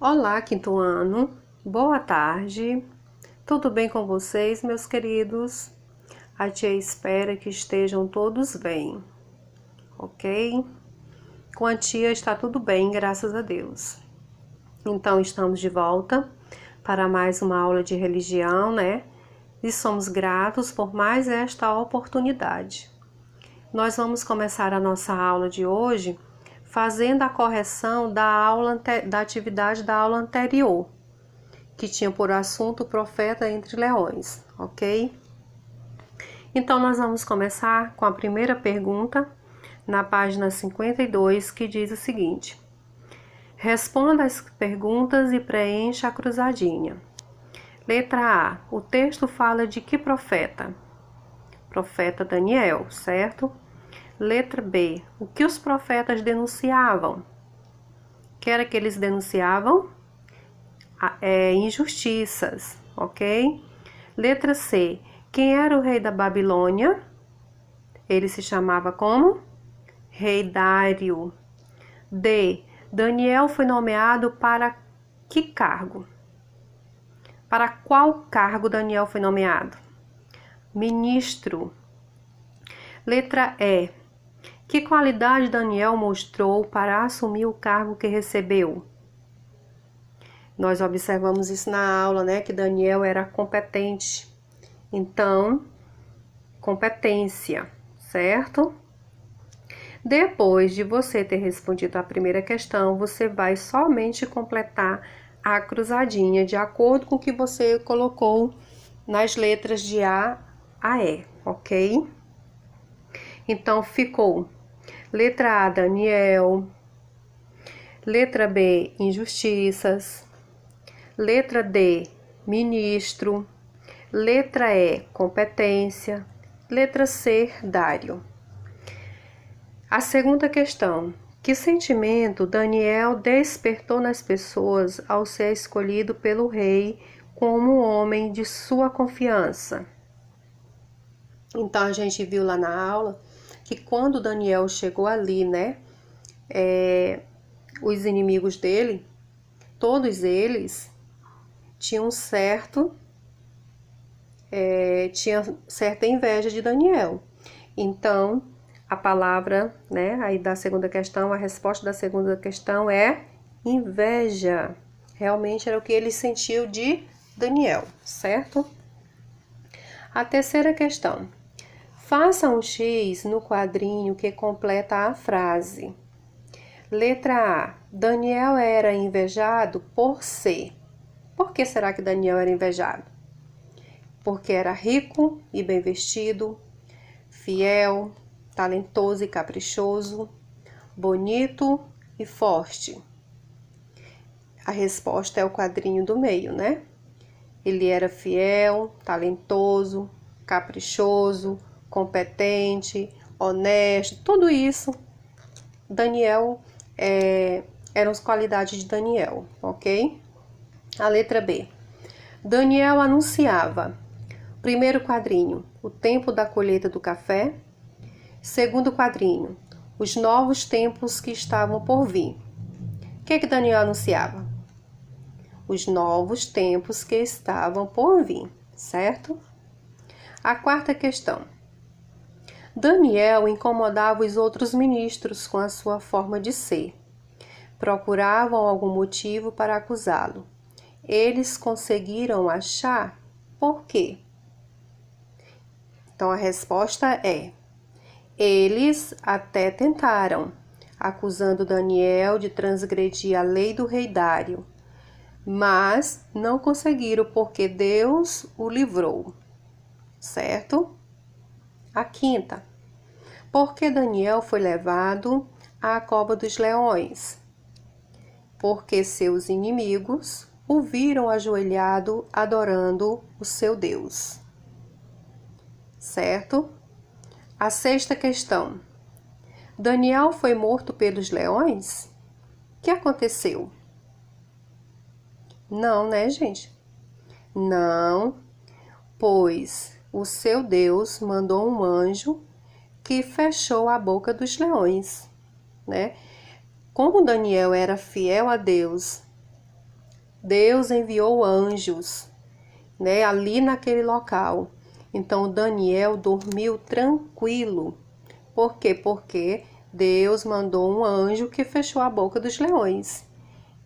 Olá, quinto ano. Boa tarde. Tudo bem com vocês, meus queridos? A tia espera que estejam todos bem, ok? Com a tia está tudo bem, graças a Deus. Então, estamos de volta para mais uma aula de religião, né? E somos gratos por mais esta oportunidade. Nós vamos começar a nossa aula de hoje fazendo a correção da atividade da aula anterior, que tinha por assunto o profeta entre leões, ok? Então, nós vamos começar com a primeira pergunta, na página 52, que diz o seguinte: responda as perguntas e preencha a cruzadinha. Letra A. O texto fala de que profeta? Profeta Daniel, certo? Letra B. O que os profetas denunciavam? Que era que eles denunciavam? Injustiças, ok? Letra C. Quem era o rei da Babilônia? Ele se chamava como? Rei Dário. D. Daniel foi nomeado para que cargo? Para qual cargo Daniel foi nomeado? Ministro. Letra E. Que qualidade Daniel mostrou para assumir o cargo que recebeu? Nós observamos isso na aula, né? Que Daniel era competente. Então, competência, certo? Depois de você ter respondido a primeira questão, você vai somente completar a cruzadinha de acordo com o que você colocou nas letras de A a E, ok? Então, ficou letra A, Daniel. Letra B, injustiças. Letra D, ministro. Letra E, competência. Letra C, Dário. A segunda questão. Que sentimento Daniel despertou nas pessoas ao ser escolhido pelo rei como homem de sua confiança? Então, a gente viu lá na aula que quando Daniel chegou ali, né, os inimigos dele, todos eles tinham certa inveja de Daniel. Então, a palavra, né, aí da segunda questão, a resposta da segunda questão é inveja. Realmente era o que ele sentiu de Daniel, certo? A terceira questão. Faça um X no quadrinho que completa a frase. Letra A. Daniel era invejado por ser. Por que será que Daniel era invejado? Porque era rico e bem vestido, fiel, talentoso e caprichoso, bonito e forte. A resposta é o quadrinho do meio, né? Ele era fiel, talentoso, caprichoso, competente, honesto, tudo isso. Daniel, eram as qualidades de Daniel, ok? A letra B. Daniel anunciava. Primeiro quadrinho, o tempo da colheita do café. Segundo quadrinho, os novos tempos que estavam por vir. O que Daniel anunciava? Os novos tempos que estavam por vir, certo? A quarta questão. Daniel incomodava os outros ministros com a sua forma de ser. Procuravam algum motivo para acusá-lo. Eles conseguiram achar por quê? Então, a resposta é: eles até tentaram, acusando Daniel de transgredir a lei do rei Dário, mas não conseguiram porque Deus o livrou, certo? A quinta. Por que Daniel foi levado à cova dos leões? Porque seus inimigos o viram ajoelhado adorando o seu Deus, certo? A sexta questão. Daniel foi morto pelos leões? O que aconteceu? Não, né, gente? Não, pois o seu Deus mandou um anjo que fechou a boca dos leões, né? Como Daniel era fiel a Deus Deus enviou anjos, né, ali naquele local. Então Daniel dormiu tranquilo. Por quê? Porque Deus mandou um anjo que fechou a boca dos leões.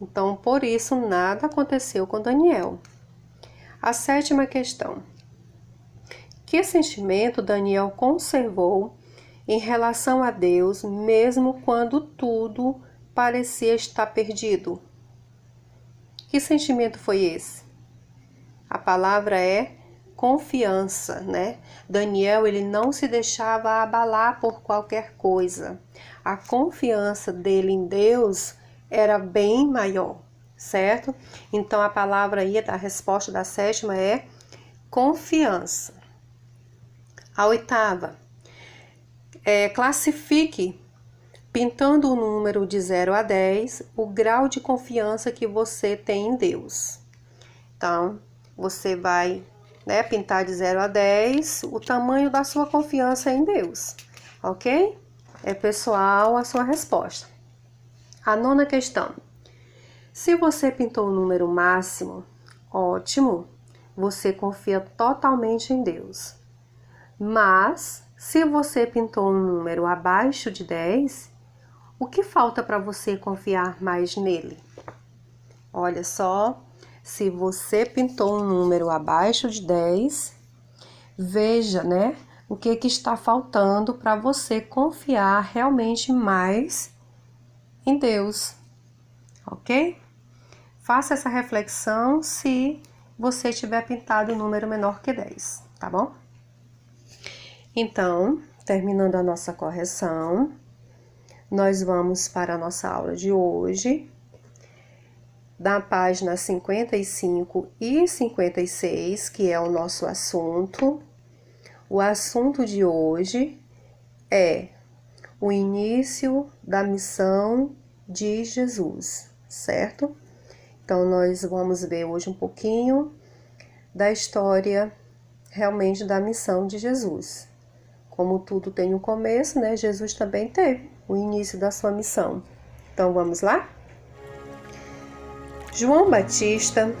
Então, por isso, nada aconteceu com Daniel. A 7ª questão. Que sentimento Daniel conservou em relação a Deus, mesmo quando tudo parecia estar perdido? Que sentimento foi esse? A palavra é confiança, né? Daniel, ele não se deixava abalar por qualquer coisa. A confiança dele em Deus era bem maior, certo? Então, a palavra aí da resposta da 7ª é confiança. A 8ª, classifique, pintando o número de 0 a 10, o grau de confiança que você tem em Deus. Então, você vai, né, pintar de 0 a 10 o tamanho da sua confiança em Deus, ok? É pessoal a sua resposta. A 9ª questão. Se você pintou o número máximo, ótimo, você confia totalmente em Deus. Mas, se você pintou um número abaixo de 10, o que falta para você confiar mais nele? Olha só, se você pintou um número abaixo de 10, veja, né, o que está faltando para você confiar realmente mais em Deus, ok? Faça essa reflexão se você tiver pintado um número menor que 10, tá bom? Então, terminando a nossa correção, nós vamos para a nossa aula de hoje, da página 55 e 56, que é o nosso assunto. O assunto de hoje é o início da missão de Jesus, certo? Então, nós vamos ver hoje um pouquinho da história realmente da missão de Jesus. Como tudo tem um começo, né? Jesus também teve o início da sua missão. Então, vamos lá? João Batista,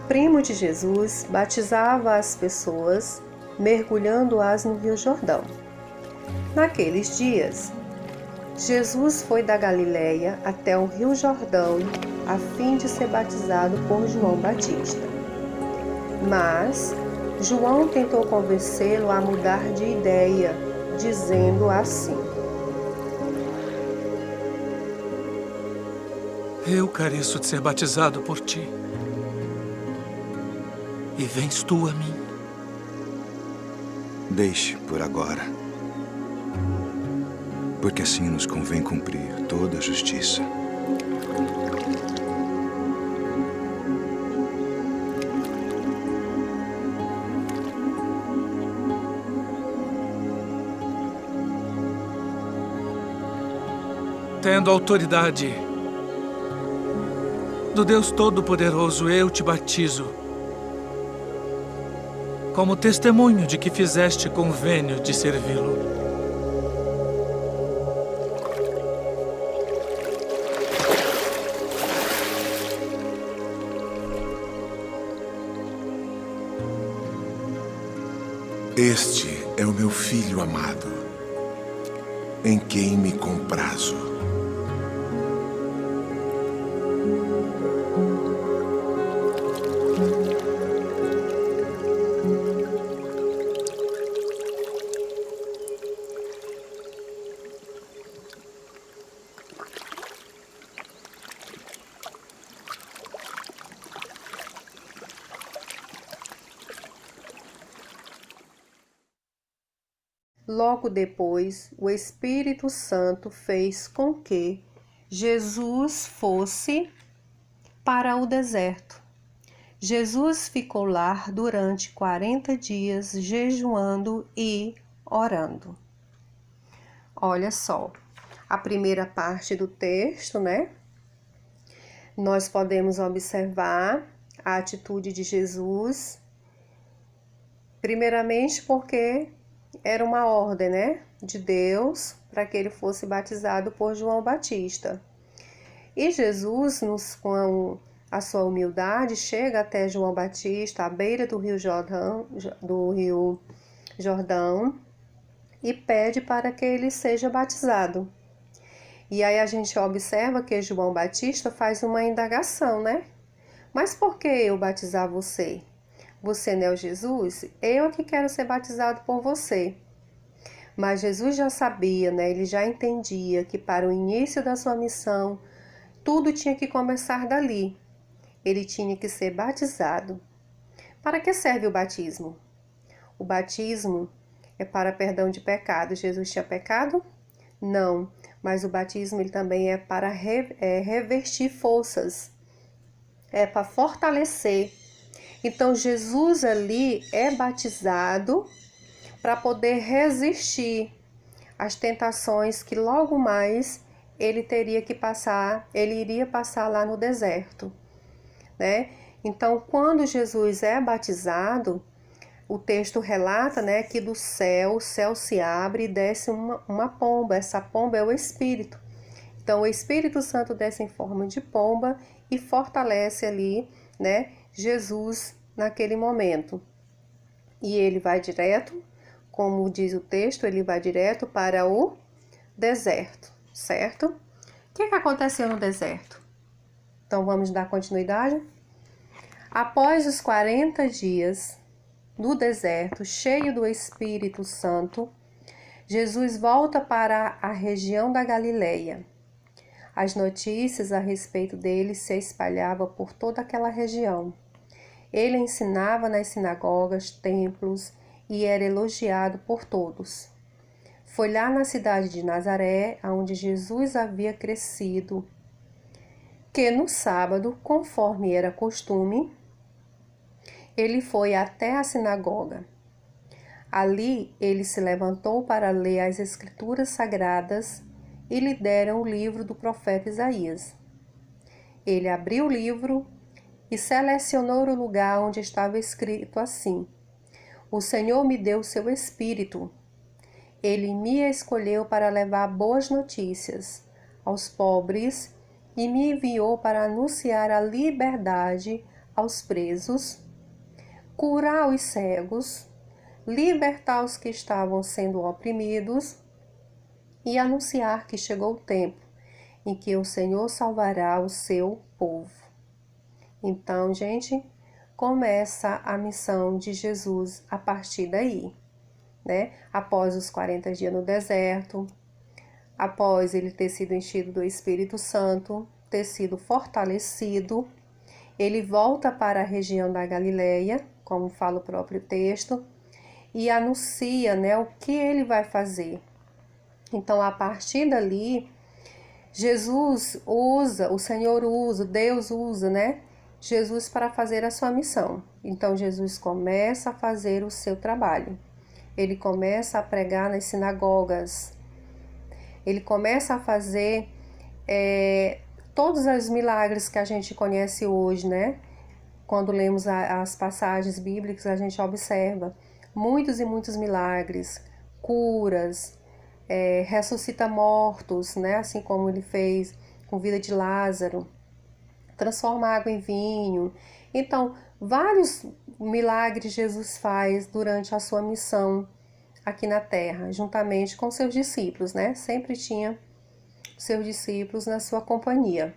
primo de Jesus, batizava as pessoas, mergulhando-as no Rio Jordão. Naqueles dias, Jesus foi da Galileia até o Rio Jordão, a fim de ser batizado por João Batista. Mas João tentou convencê-lo a mudar de ideia, dizendo assim: Eu careço de ser batizado por ti. E vens tu a mim? Deixe por agora, porque assim nos convém cumprir toda a justiça. Tendo autoridade do Deus Todo-Poderoso, eu te batizo, como testemunho de que fizeste convênio de servi-lo. Este é o meu filho amado, em quem me comprazo. Logo depois, o Espírito Santo fez com que Jesus fosse para o deserto. Jesus ficou lá durante 40 dias, jejuando e orando. Olha só, a primeira parte do texto, né? Nós podemos observar a atitude de Jesus, primeiramente porque era uma ordem, né, de Deus para que ele fosse batizado por João Batista. E Jesus, a sua humildade, chega até João Batista, à beira do Rio Jordão, e pede para que ele seja batizado. E aí a gente observa que João Batista faz uma indagação, né? Mas por que eu batizar você? Você não é o Jesus? Eu que quero ser batizado por você. Mas Jesus já sabia, né? Ele já entendia que para o início da sua missão, tudo tinha que começar dali. Ele tinha que ser batizado. Para que serve o batismo? O batismo é para perdão de pecados. Jesus tinha pecado? Não, mas o batismo ele também é para revestir forças, é para fortalecer. Então Jesus ali é batizado para poder resistir às tentações que logo mais ele teria que passar, ele iria passar lá no deserto, né? Então, quando Jesus é batizado, o texto relata, né, que do céu, o céu se abre e desce uma pomba. Essa pomba é o Espírito. Então, o Espírito Santo desce em forma de pomba e fortalece ali, né, Jesus naquele momento. E ele vai direto, como diz o texto, ele vai direto para o deserto, certo? O que aconteceu no deserto? Então, vamos dar continuidade? Após os 40 dias no deserto, cheio do Espírito Santo, Jesus volta para a região da Galileia. As notícias a respeito dele se espalhavam por toda aquela região. Ele ensinava nas sinagogas, templos e era elogiado por todos. Foi lá na cidade de Nazaré, onde Jesus havia crescido, que no sábado, conforme era costume, ele foi até a sinagoga. Ali ele se levantou para ler as escrituras sagradas e lhe deram o livro do profeta Isaías. Ele abriu o livro e selecionou o lugar onde estava escrito assim: O Senhor me deu o seu Espírito. Ele me escolheu para levar boas notícias aos pobres e me enviou para anunciar a liberdade aos presos, curar os cegos, libertar os que estavam sendo oprimidos e anunciar que chegou o tempo em que o Senhor salvará o seu povo. Então, gente, começa a missão de Jesus a partir daí, né? Após os 40 dias no deserto, após ele ter sido enchido do Espírito Santo, ter sido fortalecido, ele volta para a região da Galileia, como fala o próprio texto, e anuncia, né, o que ele vai fazer. Então, a partir dali, Jesus usa, o Senhor usa, Deus usa, né, Jesus para fazer a sua missão. Então, Jesus começa a fazer o seu trabalho. Ele começa a pregar nas sinagogas. Ele começa a fazer todos os milagres que a gente conhece hoje, né? Quando lemos as passagens bíblicas, a gente observa muitos e muitos milagres, curas, ressuscita mortos, né? Assim como ele fez com a vida de Lázaro, transforma água em vinho. Então, vários milagres Jesus faz durante a sua missão aqui na terra, juntamente com seus discípulos, né? Sempre tinha seus discípulos na sua companhia.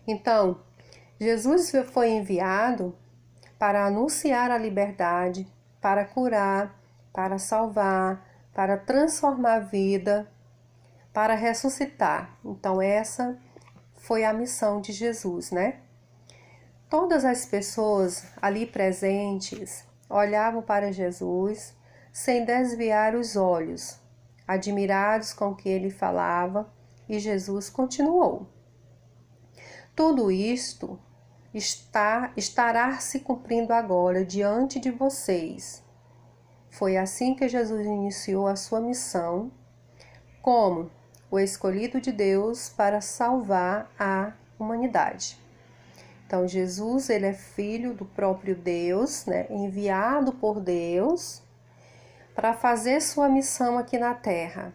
Então, Jesus foi enviado para anunciar a liberdade, para curar, para salvar, para transformar a vida, para ressuscitar. Então, essa foi a missão de Jesus, né? Todas as pessoas ali presentes olhavam para Jesus sem desviar os olhos, admirados com o que ele falava, e Jesus continuou. Tudo isto estará se cumprindo agora diante de vocês. Foi assim que Jesus iniciou a sua missão, como o escolhido de Deus para salvar a humanidade. Então, Jesus, ele é filho do próprio Deus, né, enviado por Deus para fazer sua missão aqui na Terra.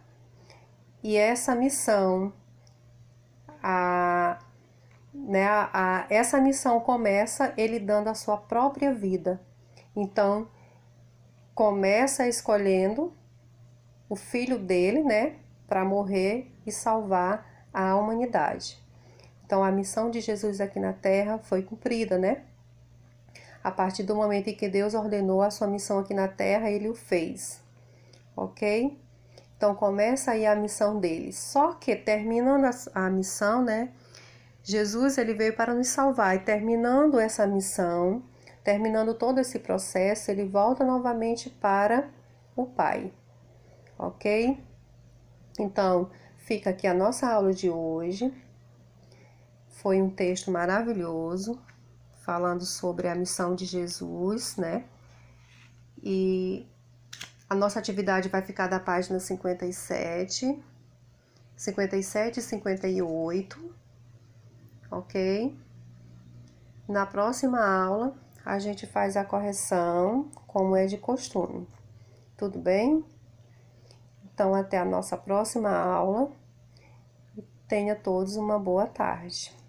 E essa missão, né? Essa missão começa ele dando a sua própria vida. Então, começa escolhendo o filho dele, né, para morrer e salvar a humanidade. Então, a missão de Jesus aqui na Terra foi cumprida, né? A partir do momento em que Deus ordenou a sua missão aqui na Terra, ele o fez, ok? Então, começa aí a missão dele. Só que, terminando a missão, né, Jesus, ele veio para nos salvar. E terminando essa missão, terminando todo esse processo, ele volta novamente para o Pai, ok? Então, fica aqui a nossa aula de hoje. Foi um texto maravilhoso, falando sobre a missão de Jesus, né? E a nossa atividade vai ficar da página 57 e 58, ok? Na próxima aula, a gente faz a correção, como é de costume. Tudo bem? Então, até a nossa próxima aula. Tenha todos uma boa tarde.